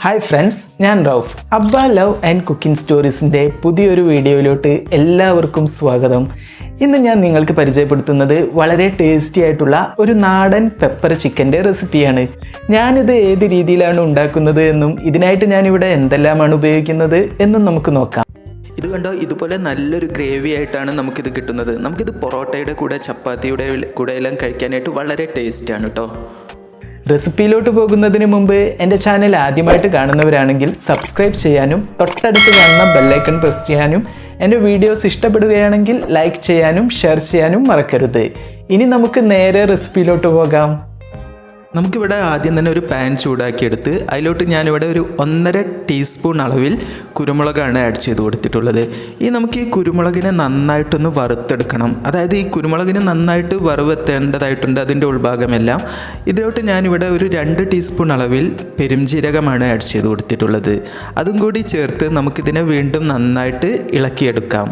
Hi friends, ഞാൻ റൌഫ്. അബ്ബ love and cooking സ്റ്റോറീസിൻ്റെ പുതിയൊരു വീഡിയോയിലോട്ട് എല്ലാവർക്കും സ്വാഗതം. ഇന്ന് ഞാൻ നിങ്ങൾക്ക് പരിചയപ്പെടുത്തുന്നത് വളരെ ടേസ്റ്റി ആയിട്ടുള്ള ഒരു നാടൻ പെപ്പർ ചിക്കൻ്റെ റെസിപ്പിയാണ്. ഞാനിത് ഏത് രീതിയിലാണ് ഉണ്ടാക്കുന്നത് എന്നും ഇതിനായിട്ട് ഞാനിവിടെ എന്തെല്ലാമാണ് ഉപയോഗിക്കുന്നത് എന്നും നമുക്ക് നോക്കാം. ഇത് കണ്ടോ, ഇതുപോലെ നല്ലൊരു ഗ്രേവി ആയിട്ടാണ് നമുക്കിത് കിട്ടുന്നത്. നമുക്കിത് പൊറോട്ടയുടെ കൂടെ ചപ്പാത്തിയുടെ കൂടെ എല്ലാം കഴിക്കാനായിട്ട് വളരെ ടേസ്റ്റാണ് കേട്ടോ. റെസിപ്പിയിലോട്ട് പോകുന്നതിന് മുമ്പ് എൻ്റെ ചാനൽ ആദ്യമായിട്ട് കാണുന്നവരാണെങ്കിൽ സബ്സ്ക്രൈബ് ചെയ്യാനും തൊട്ടടുത്ത് കാണുന്ന ബെല്ലൈക്കൺ പ്രസ് ചെയ്യാനും എൻ്റെ വീഡിയോസ് ഇഷ്ടപ്പെടുകയാണെങ്കിൽ ലൈക്ക് ചെയ്യാനും ഷെയർ ചെയ്യാനും മറക്കരുത്. ഇനി നമുക്ക് നേരെ റെസിപ്പിയിലോട്ട് പോകാം. നമുക്കിവിടെ ആദ്യം തന്നെ ഒരു പാൻ ചൂടാക്കിയെടുത്ത് അതിലോട്ട് ഞാനിവിടെ ഒരു 1.5 ടീസ്പൂൺ അളവിൽ കുരുമുളകാണ് ആഡ് ചെയ്ത് കൊടുത്തിട്ടുള്ളത്. നമുക്ക് ഈ കുരുമുളകിനെ നന്നായിട്ടൊന്ന് വറുത്തെടുക്കണം. അതായത് ഈ കുരുമുളകിന് നന്നായിട്ട് വറുവെത്തേണ്ടതായിട്ടുണ്ട്, അതിൻ്റെ ഉൾഭാഗമെല്ലാം. ഇതിലോട്ട് ഞാനിവിടെ ഒരു 2 ടീസ്പൂൺ അളവിൽ പെരുംജീരകമാണ് ആഡ് ചെയ്ത് കൊടുത്തിട്ടുള്ളത്. അതും കൂടി ചേർത്ത് നമുക്കിതിനെ വീണ്ടും നന്നായിട്ട് ഇളക്കിയെടുക്കാം.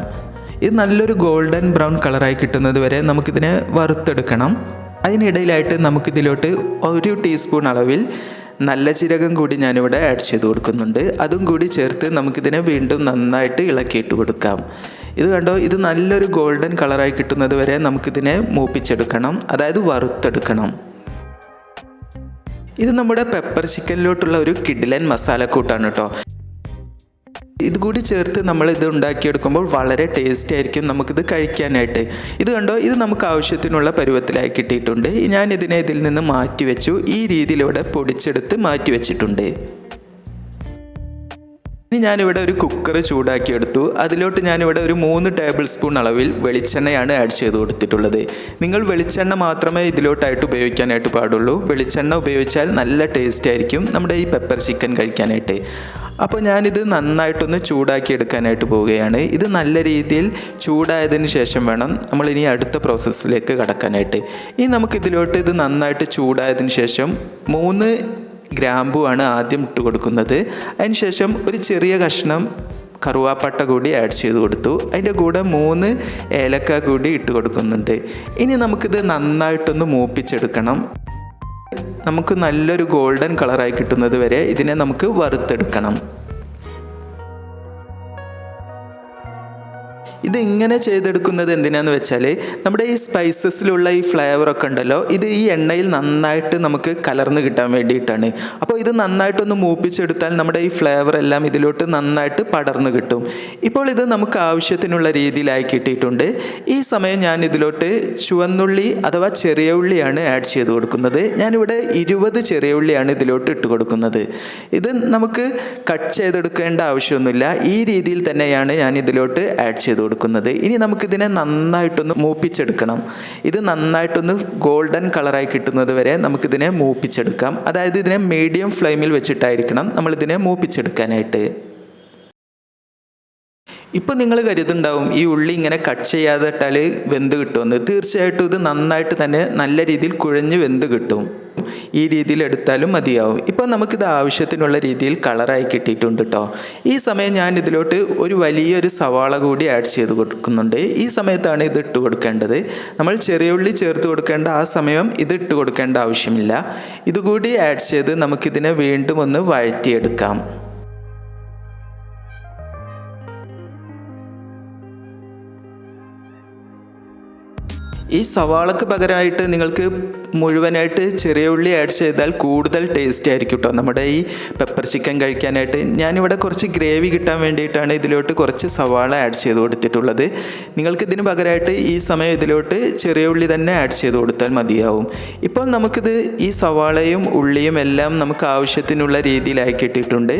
ഇത് നല്ലൊരു ഗോൾഡൻ ബ്രൗൺ കളറായി കിട്ടുന്നത് വരെ നമുക്കിതിനെ വറുത്തെടുക്കണം. അതിനിടയിലായിട്ട് നമുക്കിതിലോട്ട് 1 ടീസ്പൂൺ അളവിൽ നല്ല ജീരകം കൂടി ഞാനിവിടെ ആഡ് ചെയ്ത് കൊടുക്കുന്നുണ്ട്. അതും കൂടി ചേർത്ത് നമുക്കിതിനെ വീണ്ടും നന്നായിട്ട് ഇളക്കിയിട്ട് കൊടുക്കാം. ഇത് കണ്ടോ, ഇത് നല്ലൊരു ഗോൾഡൻ കളറായി കിട്ടുന്നത് വരെ നമുക്കിതിനെ മൂപ്പിച്ചെടുക്കണം, അതായത് വറുത്തെടുക്കണം. ഇത് നമ്മുടെ പെപ്പർ ചിക്കനിലോട്ടുള്ള ഒരു കിടിലൻ മസാലക്കൂട്ടാണ് കേട്ടോ. ഇതുകൂടി ചേർത്ത് നമ്മളിത് ഉണ്ടാക്കിയെടുക്കുമ്പോൾ വളരെ ടേസ്റ്റി ആയിരിക്കും നമുക്കിത് കഴിക്കാനായിട്ട്. ഇത് കണ്ടോ, ഇത് നമുക്ക് ആവശ്യത്തിനുള്ള പരുവത്തിലായി കിട്ടിയിട്ടുണ്ട്. ഞാൻ ഇതിനെ ഇതിൽ നിന്ന് മാറ്റി വെച്ചു. ഈ രീതിയിലൂടെ പൊടിച്ചെടുത്ത് മാറ്റി വെച്ചിട്ടുണ്ട്. ഇനി ഞാനിവിടെ ഒരു കുക്കർ ചൂടാക്കിയെടുത്തു. അതിലോട്ട് ഞാനിവിടെ ഒരു 3 ടേബിൾ സ്പൂൺ അളവിൽ വെളിച്ചെണ്ണയാണ് ആഡ് ചെയ്ത് കൊടുത്തിട്ടുള്ളത്. നിങ്ങൾ വെളിച്ചെണ്ണ മാത്രമേ ഇതിലോട്ടായിട്ട് ഉപയോഗിക്കാനായിട്ട് പാടുള്ളൂ. വെളിച്ചെണ്ണ ഉപയോഗിച്ചാൽ നല്ല ടേസ്റ്റ് ആയിരിക്കും നമ്മുടെ ഈ പെപ്പർ ചിക്കൻ കഴിക്കാനായിട്ട്. അപ്പോൾ ഞാനിത് നന്നായിട്ടൊന്ന് ചൂടാക്കി എടുക്കാനായിട്ട് പോവുകയാണ്. ഇത് നല്ല രീതിയിൽ ചൂടായതിന് ശേഷം വേണം നമ്മളിനി അടുത്ത പ്രോസസ്സിലേക്ക് കടക്കാനായിട്ട്. ഇനി നമുക്കിതിലോട്ട് ഇത് നന്നായിട്ട് ചൂടായതിന് ശേഷം 3 ഗ്രാമ്പു ആണ് ആദ്യം ഇട്ട് കൊടുക്കുന്നത്. അതിനുശേഷം ഒരു ചെറിയ കഷ്ണം കറുവാപ്പട്ട കൂടി ആഡ് ചെയ്ത് കൊടുത്തു. അതിൻ്റെ കൂടെ 3 ഏലക്ക കൂടി ഇട്ട് കൊടുക്കുന്നുണ്ട്. ഇനി നമുക്കിത് നന്നായിട്ടൊന്ന് മൂപ്പിച്ചെടുക്കണം. നമുക്ക് നല്ലൊരു ഗോൾഡൻ കളറായി കിട്ടുന്നത് വരെ ഇതിനെ നമുക്ക് വറുത്തെടുക്കണം. ഇതിങ്ങനെ ചെയ്തെടുക്കുന്നത് എന്തിനാന്ന് വെച്ചാൽ നമ്മുടെ ഈ സ്പൈസസിലുള്ള ഈ ഫ്ലേവറൊക്കെ ഉണ്ടല്ലോ, ഇത് ഈ എണ്ണയിൽ നന്നായിട്ട് നമുക്ക് കലർന്ന് കിട്ടാൻ വേണ്ടിയിട്ടാണ്. അപ്പോൾ ഇത് നന്നായിട്ടൊന്ന് മൂപ്പിച്ചെടുത്താൽ നമ്മുടെ ഈ ഫ്ലേവർ എല്ലാം ഇതിലോട്ട് നന്നായിട്ട് പടർന്ന് കിട്ടും. ഇപ്പോൾ ഇത് നമുക്ക് ആവശ്യത്തിനുള്ള രീതിയിലായി കിട്ടിയിട്ടുണ്ട്. ഈ സമയം ഞാൻ ഇതിലോട്ട് ചുവന്നുള്ളി അഥവാ ചെറിയ ഉള്ളിയാണ് ആഡ് ചെയ്ത് കൊടുക്കുന്നത്. ഞാനിവിടെ 20 ചെറിയ ഉള്ളിയാണ് ഇതിലോട്ട് ഇട്ട് കൊടുക്കുന്നത്. ഇത് നമുക്ക് കട്ട് ചെയ്തെടുക്കേണ്ട ആവശ്യമൊന്നുമില്ല. ഈ രീതിയിൽ തന്നെയാണ് ഞാൻ ഇതിലോട്ട് ആഡ് ചെയ്ത് കൊടുക്കുന്നത്. ഇനി നമുക്കിതിനെ നന്നായിട്ടൊന്ന് മൂപ്പിച്ചെടുക്കണം. ഇത് നന്നായിട്ടൊന്ന് ഗോൾഡൻ കളറായി കിട്ടുന്നത് വരെ നമുക്കിതിനെ മൂപ്പിച്ചെടുക്കാം. അതായത് ഇതിനെ മീഡിയം ഫ്ലെയിമിൽ വെച്ചിട്ടായിരിക്കണം നമ്മളിതിനെ മൂപ്പിച്ചെടുക്കാനായിട്ട്. ഇപ്പോൾ നിങ്ങൾ കരുതുണ്ടാവും ഈ ഉള്ളി ഇങ്ങനെ കട്ട് ചെയ്യാതെ ഇട്ടാൽ വെന്ത് കിട്ടുമെന്ന്. തീർച്ചയായിട്ടും ഇത് നന്നായിട്ട് തന്നെ നല്ല രീതിയിൽ കുഴഞ്ഞ് വെന്ത് കിട്ടും. ഈ രീതിയിൽ എടുത്താലും മതിയാവും. ഇപ്പോൾ നമുക്കിത് ആവശ്യത്തിനുള്ള രീതിയിൽ കളറായി കിട്ടിയിട്ടുണ്ട് കേട്ടോ. ഈ സമയം ഞാൻ ഇതിലോട്ട് ഒരു വലിയൊരു സവാള കൂടി ആഡ് ചെയ്ത് കൊടുക്കുന്നുണ്ട്. ഈ സമയത്താണ് ഇത് ഇട്ട് കൊടുക്കേണ്ടത്. നമ്മൾ ചെറിയ ഉള്ളി ചേർത്ത് കൊടുക്കേണ്ട ആ സമയം ഇത് ഇട്ട് കൊടുക്കേണ്ട ആവശ്യമില്ല. ഇതുകൂടി ആഡ് ചെയ്ത് നമുക്കിതിനെ വീണ്ടും ഒന്ന് വഴറ്റിയെടുക്കാം. ഈ സവാളക്ക് പകരമായിട്ട് നിങ്ങൾക്ക് മുഴുവനായിട്ട് ചെറിയ ഉള്ളി ആഡ് ചെയ്താൽ കൂടുതൽ ടേസ്റ്റ് ആയിരിക്കും കേട്ടോ നമ്മുടെ ഈ പെപ്പർ ചിക്കൻ കഴിക്കാനായിട്ട്. ഞാനിവിടെ കുറച്ച് ഗ്രേവി കിട്ടാൻ വേണ്ടിയിട്ടാണ് ഇതിലോട്ട് കുറച്ച് സവാള ആഡ് ചെയ്ത് കൊടുത്തിട്ടുള്ളത്. നിങ്ങൾക്ക് ഇതിന് പകരമായിട്ട് ഈ സമയം ഇതിലോട്ട് ചെറിയ ഉള്ളി തന്നെ ആഡ് ചെയ്ത് കൊടുത്താൽ മതിയാവും. ഇപ്പോൾ നമുക്കിത് ഈ സവാളയും ഉള്ളിയും എല്ലാം നമുക്ക് ആവശ്യത്തിനുള്ള രീതിയിലായി കിട്ടിയിട്ടുണ്ട്.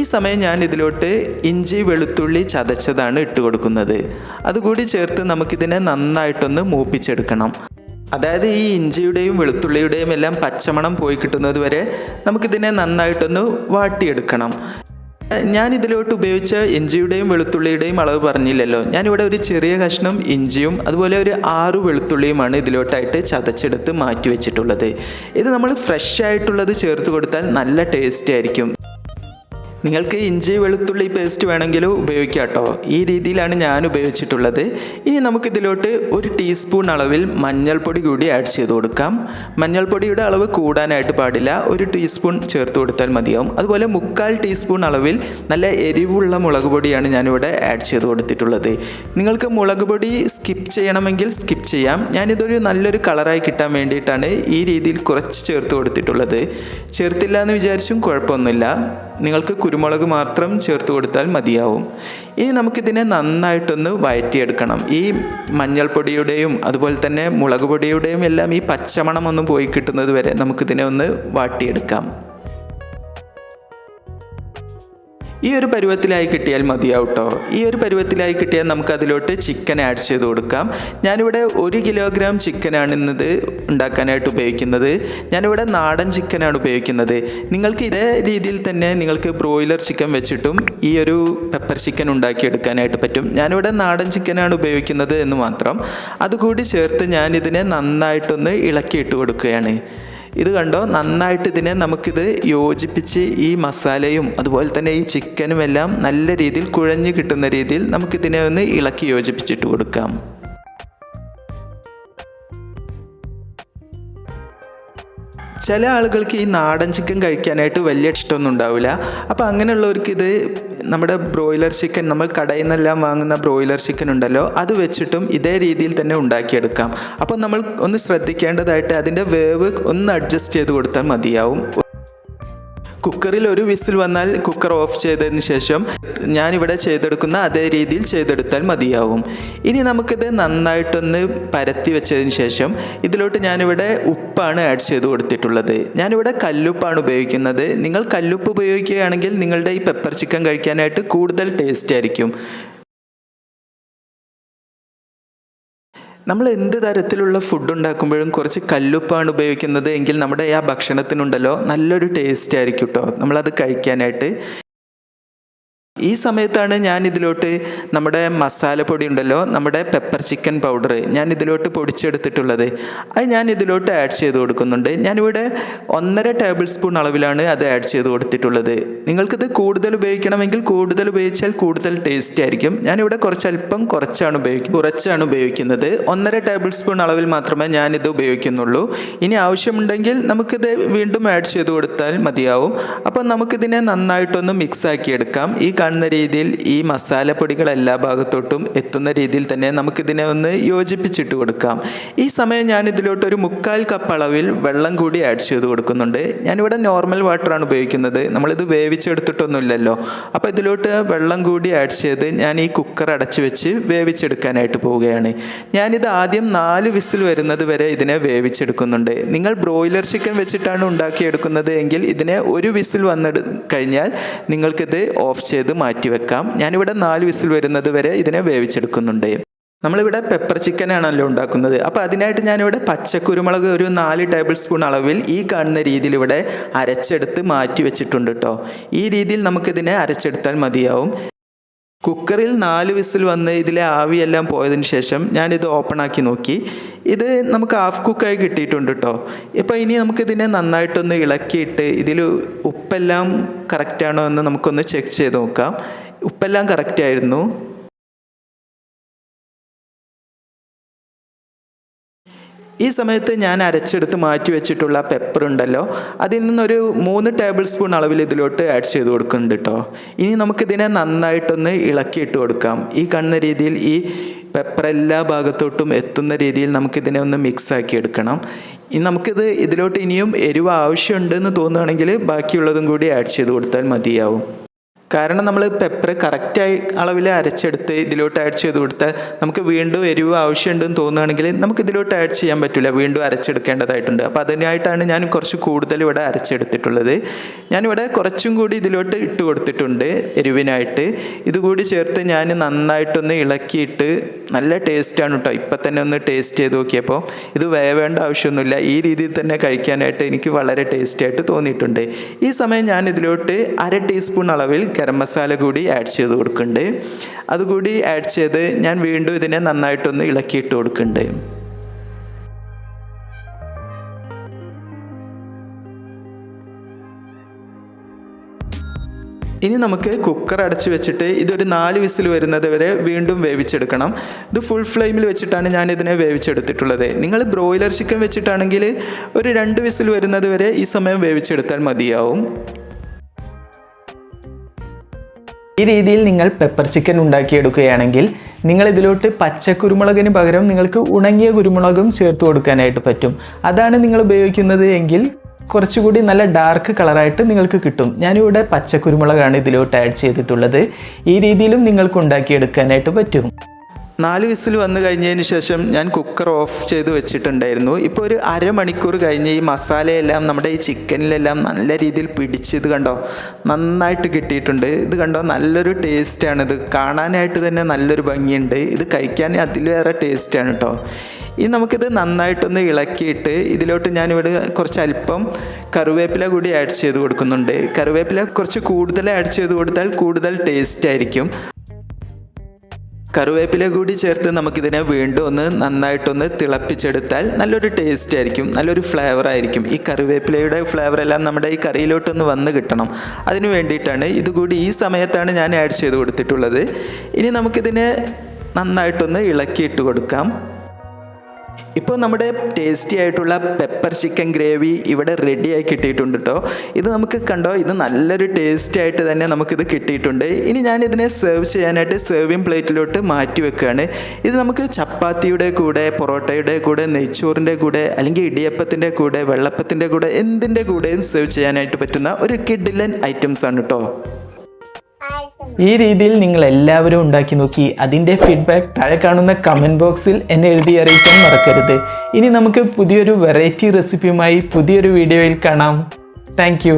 ഈ സമയം ഞാൻ ഇതിലോട്ട് ഇഞ്ചി വെളുത്തുള്ളി ചതച്ചതാണ് ഇട്ട് കൊടുക്കുന്നത്. അതുകൂടി ചേർത്ത് നമുക്കിതിനെ നന്നായിട്ടൊന്ന് മൂപ്പിച്ചെടുക്കണം. അതായത് ഈ ഇഞ്ചിയുടെയും വെളുത്തുള്ളിയുടെയും എല്ലാം പച്ചമണം പോയി കിട്ടുന്നത് വരെ നമുക്കിതിനെ നന്നായിട്ടൊന്ന് വാട്ടിയെടുക്കണം. ഞാൻ ഇതിലോട്ട് ഉപയോഗിച്ച ഇഞ്ചിയുടെയും വെളുത്തുള്ളിയുടെയും അളവ് പറഞ്ഞില്ലല്ലോ. ഞാനിവിടെ ഒരു ചെറിയ കഷ്ണം ഇഞ്ചിയും അതുപോലെ ഒരു 6 വെളുത്തുള്ളിയുമാണ് ഇതിലോട്ടായിട്ട് ചതച്ചെടുത്ത് മാറ്റി വെച്ചിട്ടുള്ളത്. ഇത് നമ്മൾ ഫ്രഷ് ആയിട്ടുള്ളത് ചേർത്ത് കൊടുത്താൽ നല്ല ടേസ്റ്റ് ആയിരിക്കും. നിങ്ങൾക്ക് ഇഞ്ചി വെളുത്തുള്ളി പേസ്റ്റ് വേണമെങ്കിലും ഉപയോഗിക്കാം കേട്ടോ. ഈ രീതിയിലാണ് ഞാൻ ഉപയോഗിച്ചിട്ടുള്ളത്. ഇനി നമുക്കിതിലോട്ട് 1 ടീസ്പൂൺ അളവിൽ മഞ്ഞൾപ്പൊടി കൂടി ആഡ് ചെയ്ത് കൊടുക്കാം. മഞ്ഞൾപ്പൊടിയുടെ അളവ് കൂടാനായിട്ട് പാടില്ല, 1 ടീസ്പൂൺ ചേർത്ത് കൊടുത്താൽ മതിയാവും. അതുപോലെ 1/4 ടീസ്പൂൺ അളവിൽ നല്ല എരിവുള്ള മുളക് പൊടിയാണ് ഞാനിവിടെ ആഡ് ചെയ്ത് കൊടുത്തിട്ടുള്ളത്. നിങ്ങൾക്ക് മുളക് പൊടി സ്കിപ്പ് ചെയ്യണമെങ്കിൽ സ്കിപ്പ് ചെയ്യാം. ഞാനിതൊരു നല്ലൊരു കളറായി കിട്ടാൻ വേണ്ടിയിട്ടാണ് ഈ രീതിയിൽ കുറച്ച് ചേർത്ത് കൊടുത്തിട്ടുള്ളത്. ചേർത്തില്ല എന്ന് വിചാരിച്ചും കുഴപ്പമൊന്നുമില്ല, നിങ്ങൾക്ക് കുരുമുളക് മാത്രം ചേർത്ത് കൊടുത്താൽ മതിയാവും. ഇനി നമുക്കിതിനെ നന്നായിട്ടൊന്ന് വഴറ്റിയെടുക്കണം. ഈ മഞ്ഞൾപ്പൊടിയുടെയും അതുപോലെ തന്നെ മുളക് പൊടിയുടെയും എല്ലാം ഈ പച്ചമണം ഒന്ന് പോയി കിട്ടുന്നത് വരെ നമുക്കിതിനെ ഒന്ന് വാട്ടിയെടുക്കാം. ഈ ഒരു പരുവത്തിലായി കിട്ടിയാൽ മതിയാവും കേട്ടോ. ഈ ഒരു പരുവത്തിലായി കിട്ടിയാൽ നമുക്കതിലോട്ട് ചിക്കൻ ആഡ് ചെയ്ത് കൊടുക്കാം. ഞാനിവിടെ 1 കിലോഗ്രാം ചിക്കനാണ് ഇന്നത് ഉണ്ടാക്കാനായിട്ട് ഉപയോഗിക്കുന്നത്. ഞാനിവിടെ നാടൻ ചിക്കനാണ് ഉപയോഗിക്കുന്നത്. നിങ്ങൾക്ക് ഇതേ രീതിയിൽ തന്നെ നിങ്ങൾക്ക് ബ്രോയിലർ ചിക്കൻ വെച്ചിട്ടും ഈ ഒരു പെപ്പർ ചിക്കൻ ഉണ്ടാക്കിയെടുക്കാനായിട്ട് പറ്റും. ഞാനിവിടെ നാടൻ ചിക്കനാണ് ഉപയോഗിക്കുന്നത് എന്ന് മാത്രം. അതുകൂടി ചേർത്ത് ഞാനിതിനെ നന്നായിട്ടൊന്ന് ഇളക്കിയിട്ട് കൊടുക്കുകയാണ്. ഇത് കണ്ടോ, നന്നായിട്ട് ഇതിനെ നമുക്കിത് യോജിപ്പിച്ച് ഈ മസാലയും അതുപോലെ തന്നെ ഈ ചിക്കനും എല്ലാം നല്ല രീതിയിൽ കുഴഞ്ഞ് കിട്ടുന്ന രീതിയിൽ നമുക്കിതിനെ ഒന്ന് ഇളക്കി യോജിപ്പിച്ചിട്ട് കൊടുക്കാം. ചില ആളുകൾക്ക് ഈ നാടൻ ചിക്കൻ കഴിക്കാനായിട്ട് വലിയ ഇഷ്ടമൊന്നും ഉണ്ടാവില്ല. അപ്പോൾ അങ്ങനെയുള്ളവർക്ക് ഇത് നമ്മുടെ ബ്രോയിലർ ചിക്കൻ, നമ്മൾ കടയിൽ നിന്നെല്ലാം വാങ്ങുന്ന ബ്രോയിലർ ചിക്കൻ ഉണ്ടല്ലോ, അത് വെച്ചിട്ടും ഇതേ രീതിയിൽ തന്നെ ഉണ്ടാക്കിയെടുക്കാം. അപ്പോൾ നമ്മൾ ഒന്ന് ശ്രദ്ധിക്കേണ്ടതായിട്ട് അതിൻ്റെ വേവ് ഒന്ന് അഡ്ജസ്റ്റ് ചെയ്ത് കൊടുത്താൽ മതിയാവും. കുക്കറിൽ 1 വിസിൽ വന്നാൽ കുക്കർ ഓഫ് ചെയ്തതിന് ശേഷം ഞാനിവിടെ ചെയ്തെടുക്കുന്ന അതേ രീതിയിൽ ചെയ്തെടുത്താൽ മതിയാവും. ഇനി നമുക്കിത് നന്നായിട്ടൊന്ന് പരത്തി വെച്ചതിന് ശേഷം ഇതിലോട്ട് ഞാനിവിടെ ഉപ്പാണ് ആഡ് ചെയ്ത് കൊടുത്തിട്ടുള്ളത്. ഞാനിവിടെ കല്ലുപ്പാണ് ഉപയോഗിക്കുന്നത്. നിങ്ങൾ കല്ലുപ്പ് ഉപയോഗിക്കുകയാണെങ്കിൽ നിങ്ങളുടെ ഈ പെപ്പർ ചിക്കൻ കഴിക്കാനായിട്ട് കൂടുതൽ ടേസ്റ്റ് ആയിരിക്കും. നമ്മൾ എന്ത് തരത്തിലുള്ള ഫുഡ് ഉണ്ടാക്കുമ്പോഴും കുറച്ച് കല്ലുപ്പാണ് ഉപയോഗിക്കുന്നത് എങ്കിൽ നമ്മുടെ ആ ഭക്ഷണത്തിനുണ്ടല്ലോ നല്ലൊരു ടേസ്റ്റ് ആയിരിക്കും കേട്ടോ നമ്മളത് കഴിക്കാനായിട്ട്. ഈ സമയത്താണ് ഞാൻ ഇതിലോട്ട് നമ്മുടെ മസാലപ്പൊടി ഉണ്ടല്ലോ, നമ്മുടെ പെപ്പർ ചിക്കൻ പൗഡർ ഞാൻ ഇതിലോട്ട് പൊടിച്ചെടുത്തിട്ടുള്ളത്, അത് ഞാൻ ഇതിലോട്ട് ആഡ് ചെയ്ത് കൊടുക്കുന്നുണ്ട്. ഞാനിവിടെ 1.5 ടേബിൾ സ്പൂൺ അളവിലാണ് അത് ആഡ് ചെയ്ത് കൊടുത്തിട്ടുള്ളത്. നിങ്ങൾക്കിത് കൂടുതൽ ഉപയോഗിക്കണമെങ്കിൽ കൂടുതൽ ഉപയോഗിച്ചാൽ കൂടുതൽ ടേസ്റ്റ് ആയിരിക്കും. ഞാനിവിടെ കുറച്ചാണ് ഉപയോഗിക്കുന്നത്. 1.5 ടേബിൾ സ്പൂൺ അളവിൽ മാത്രമേ ഞാനിത് ഉപയോഗിക്കുന്നുള്ളൂ. ഇനി ആവശ്യമുണ്ടെങ്കിൽ നമുക്കിത് വീണ്ടും ആഡ് ചെയ്ത് കൊടുത്താൽ മതിയാവും. അപ്പം നമുക്കിതിനെ നന്നായിട്ടൊന്ന് മിക്സ് ആക്കിയെടുക്കാം. ഈ കാണുന്ന രീതിയിൽ ഈ മസാലപ്പൊടികൾ എല്ലാ ഭാഗത്തോട്ടും എത്തുന്ന രീതിയിൽ തന്നെ നമുക്കിതിനെ ഒന്ന് യോജിപ്പിച്ചിട്ട് കൊടുക്കാം. ഈ സമയം ഞാൻ ഇതിലോട്ട് ഒരു 1/4 കപ്പ് അളവിൽ വെള്ളം കൂടി ആഡ് ചെയ്ത് കൊടുക്കുന്നുണ്ട്. ഞാനിവിടെ നോർമൽ വാട്ടറാണ് ഉപയോഗിക്കുന്നത്, നമ്മളിത് വേവിച്ചെടുത്തിട്ടൊന്നുമില്ലല്ലോ. അപ്പോൾ ഇതിലോട്ട് വെള്ളം കൂടി ആഡ് ചെയ്ത് ഞാൻ ഈ കുക്കർ അടച്ച് വെച്ച് വേവിച്ചെടുക്കാനായിട്ട് പോവുകയാണ്. ഞാനിത് ആദ്യം 4 വിസിൽ വരുന്നത് വരെ ഇതിനെ വേവിച്ചെടുക്കുന്നുണ്ട്. നിങ്ങൾ ബ്രോയിലർ ചിക്കൻ വെച്ചിട്ടാണ് ഉണ്ടാക്കിയെടുക്കുന്നത് എങ്കിൽ ഇതിനെ 1 വിസിൽ കഴിഞ്ഞാൽ നിങ്ങൾക്കിത് ഓഫ് ചെയ്ത് മാറ്റി വെക്കാം. ഞാനിവിടെ 4 വിസിൽ വരുന്നത് വരെ ഇതിനെ വേവിച്ചെടുക്കുന്നുണ്ട്. നമ്മളിവിടെ പെപ്പർ ചിക്കനാണല്ലോ ഉണ്ടാക്കുന്നത്. അപ്പോൾ അതിനായിട്ട് ഞാനിവിടെ പച്ചക്കുരുമുളക് ഒരു 4 ടേബിൾ സ്പൂൺ അളവിൽ ഈ കാണുന്ന രീതിയിൽ ഇവിടെ അരച്ചെടുത്ത് മാറ്റി വെച്ചിട്ടുണ്ട് കേട്ടോ. ഈ രീതിയിൽ നമുക്കിതിനെ അരച്ചെടുത്താൽ മതിയാവും. കുക്കറിൽ 4 വിസിൽ വന്ന് ഇതിലെ ആവിയെല്ലാം പോയതിന് ശേഷം ഞാനിത് ഓപ്പൺ ആക്കി നോക്കി. ഇത് നമുക്ക് ഹാഫ് കുക്കായി കിട്ടിയിട്ടുണ്ട് കേട്ടോ. ഇപ്പോൾ ഇനി നമുക്കിതിനെ നന്നായിട്ടൊന്ന് ഇളക്കിയിട്ട് ഇതിൽ ഉപ്പെല്ലാം കറക്റ്റാണോ എന്ന് നമുക്കൊന്ന് ചെക്ക് ചെയ്ത് നോക്കാം. ഉപ്പെല്ലാം കറക്റ്റായിരുന്നു. ഈ സമയത്ത് ഞാൻ അരച്ചെടുത്ത് മാറ്റി വെച്ചിട്ടുള്ള പെപ്പർ ഉണ്ടല്ലോ, അതിൽ നിന്നൊരു 3 ടേബിൾ സ്പൂൺ അളവിൽ ഇതിലോട്ട് ആഡ് ചെയ്ത് കൊടുക്കുന്നുണ്ട് കേട്ടോ. ഇനി നമുക്കിതിനെ നന്നായിട്ടൊന്ന് ഇളക്കിയിട്ട് കൊടുക്കാം. ഈ കാണുന്ന രീതിയിൽ ഈ പെപ്പർ എല്ലാ ഭാഗത്തോട്ടും എത്തുന്ന രീതിയിൽ നമുക്കിതിനെ ഒന്ന് മിക്സ് ആക്കി എടുക്കണം. ഇനി നമുക്കിത് ഇതിലോട്ട് ഇനിയും എരിവ് ആവശ്യമുണ്ടെന്ന് തോന്നുകയാണെങ്കിൽ ബാക്കിയുള്ളതും കൂടി ആഡ് ചെയ്ത് കൊടുത്താൽ മതിയാവും. കാരണം നമ്മൾ പെപ്പർ കറക്റ്റായി അളവിൽ അരച്ചെടുത്ത് ഇതിലോട്ട് ആഡ് ചെയ്ത് കൊടുത്താൽ നമുക്ക് വീണ്ടും എരിവ് ആവശ്യമുണ്ടെന്ന് തോന്നുകയാണെങ്കിൽ നമുക്ക് ഇതിലോട്ട് ആഡ് ചെയ്യാൻ പറ്റില്ല, വീണ്ടും അരച്ചെടുക്കേണ്ടതായിട്ടുണ്ട്. അപ്പോൾ അതിനായിട്ടാണ് ഞാൻ കുറച്ച് കൂടുതൽ ഇവിടെ അരച്ചെടുത്തിട്ടുള്ളത്. ഞാനിവിടെ കുറച്ചും കൂടി ഇതിലോട്ട് ഇട്ട് കൊടുത്തിട്ടുണ്ട് എരിവിനായിട്ട്. ഇതുകൂടി ചേർത്ത് ഞാൻ നന്നായിട്ടൊന്ന് ഇളക്കിയിട്ട് നല്ല ടേസ്റ്റാണ് കേട്ടോ. ഇപ്പം തന്നെ ഒന്ന് ടേസ്റ്റ് ചെയ്ത് നോക്കിയപ്പോൾ ഇത് വേവേണ്ട ആവശ്യമൊന്നുമില്ല, ഈ രീതിയിൽ തന്നെ കഴിക്കാനായിട്ട് എനിക്ക് വളരെ ടേസ്റ്റിയായിട്ട് തോന്നിയിട്ടുണ്ട്. ഈ സമയം ഞാൻ ഇതിലോട്ട് 1/2 ടീസ്പൂൺ അളവിൽ ഗരം മസാല കൂടി ആഡ് ചെയ്ത് കൊടുക്കുന്നുണ്ട്. അതുകൂടി ആഡ് ചെയ്ത് ഞാൻ വീണ്ടും ഇതിനെ നന്നായിട്ടൊന്ന് ഇളക്കിയിട്ട് കൊടുക്കുന്നുണ്ട്. ഇനി നമുക്ക് കുക്കർ അടച്ച് വെച്ചിട്ട് ഇതൊരു 4 വിസിൽ വരുന്നത് വരെ വീണ്ടും വേവിച്ചെടുക്കണം. ഇത് ഫുൾ ഫ്ലെയിമിൽ വെച്ചിട്ടാണ് ഞാൻ ഇതിനെ വേവിച്ചെടുത്തിട്ടുള്ളത്. നിങ്ങൾ ബ്രോയിലർ ചിക്കൻ വെച്ചിട്ടാണെങ്കിൽ ഒരു 2 വിസിൽ വരുന്നത് വരെ ഈ സമയം വേവിച്ചെടുത്താൽ മതിയാവും. ഈ രീതിയിൽ നിങ്ങൾ പെപ്പർ ചിക്കൻ ഉണ്ടാക്കിയെടുക്കുകയാണെങ്കിൽ നിങ്ങൾ ഇതിലോട്ട് പച്ചക്കുരുമുളകിന് പകരം നിങ്ങൾക്ക് ഉണങ്ങിയ കുരുമുളകും ചേർത്ത് കൊടുക്കാനായിട്ട് പറ്റും. അതാണ് നിങ്ങൾ ഉപയോഗിക്കുന്നത് എങ്കിൽ കുറച്ചുകൂടി നല്ല ഡാർക്ക് കളറായിട്ട് നിങ്ങൾക്ക് കിട്ടും. ഞാനിവിടെ പച്ചക്കുരുമുളകാണ് ഇതിലോട്ട് ആഡ് ചെയ്തിട്ടുള്ളത്. ഈ രീതിയിലും നിങ്ങൾക്ക് ഉണ്ടാക്കിയെടുക്കാനായിട്ട് പറ്റും. 4 വിസിൽ വന്നു കഴിഞ്ഞതിന് ശേഷം ഞാൻ കുക്കർ ഓഫ് ചെയ്ത് വെച്ചിട്ടുണ്ടായിരുന്നു. ഇപ്പോൾ ഒരു അരമണിക്കൂർ കഴിഞ്ഞ് ഈ മസാലയെല്ലാം നമ്മുടെ ഈ ചിക്കനിലെല്ലാം നല്ല രീതിയിൽ പിടിച്ച് ഇത് കണ്ടോ നന്നായിട്ട് കിട്ടിയിട്ടുണ്ട്. ഇത് കണ്ടോ നല്ലൊരു ടേസ്റ്റാണ്. ഇത് കാണാനായിട്ട് തന്നെ നല്ലൊരു ഭംഗിയുണ്ട്. ഇത് കഴിക്കാൻ അതിലേറെ ടേസ്റ്റാണ് കേട്ടോ. ഇനി നമുക്കിത് നന്നായിട്ടൊന്ന് ഇളക്കിയിട്ട് ഇതിലോട്ട് ഞാനിവിടെ കുറച്ച് അല്പം കറിവേപ്പില കൂടി ആഡ് ചെയ്ത് കൊടുക്കുന്നുണ്ട്. കറിവേപ്പില കുറച്ച് കൂടുതൽ ആഡ് ചെയ്ത് കൊടുത്താൽ കൂടുതൽ ടേസ്റ്റ് ആയിരിക്കും. കറിവേപ്പില കൂടി ചേർത്ത് നമുക്കിതിനെ വീണ്ടും ഒന്ന് നന്നായിട്ടൊന്ന് തിളപ്പിച്ചെടുത്താൽ നല്ലൊരു ടേസ്റ്റ് ആയിരിക്കും, നല്ലൊരു ഫ്ലേവർ ആയിരിക്കും. ഈ കറിവേപ്പിലയുടെ ഫ്ലേവറെല്ലാം നമ്മുടെ ഈ കറിയിലോട്ടൊന്ന് വന്ന് കിട്ടണം. അതിന് വേണ്ടിയിട്ടാണ് ഇതുകൂടി ഈ സമയത്താണ് ഞാൻ ആഡ് ചെയ്ത് കൊടുത്തിട്ടുള്ളത്. ഇനി നമുക്കിതിനെ നന്നായിട്ടൊന്ന് ഇളക്കിയിട്ട് കൊടുക്കാം. ഇപ്പോൾ നമ്മുടെ ടേസ്റ്റി ആയിട്ടുള്ള പെപ്പർ ചിക്കൻ ഗ്രേവി ഇവിടെ റെഡിയായി കിട്ടിയിട്ടുണ്ട് കേട്ടോ. ഇത് നമുക്ക് കണ്ടോ, ഇത് നല്ലൊരു ടേസ്റ്റ് ആയിട്ട് തന്നെ നമുക്കിത് കിട്ടിയിട്ടുണ്ട്. ഇനി ഞാനിതിനെ സെർവ് ചെയ്യാനായിട്ട് സെർവിങ് പ്ലേറ്റിലോട്ട് മാറ്റി വെക്കുകയാണ്. ഇത് നമുക്ക് ചപ്പാത്തിയുടെ കൂടെ, പൊറോട്ടയുടെ കൂടെ, നെയ്ച്ചോറിൻ്റെ കൂടെ, അല്ലെങ്കിൽ ഇടിയപ്പത്തിൻ്റെ കൂടെ, വെള്ളപ്പത്തിൻ്റെ കൂടെ, എന്തിൻ്റെ കൂടെയും സെർവ് ചെയ്യാനായിട്ട് പറ്റുന്ന ഒരു കിഡിലൻ ഐറ്റംസ് ആണ് കേട്ടോ. ഈ രീതിയിൽ നിങ്ങൾ എല്ലാവരും ഉണ്ടാക്കി നോക്കി അതിൻ്റെ ഫീഡ്ബാക്ക് താഴെ കാണുന്ന കമൻറ്റ് ബോക്സിൽ എന്നെ എഴുതി അറിയിക്കാൻ മറക്കരുത്. ഇനി നമുക്ക് പുതിയൊരു വെറൈറ്റി റെസിപ്പിയുമായി പുതിയൊരു വീഡിയോയിൽ കാണാം. താങ്ക്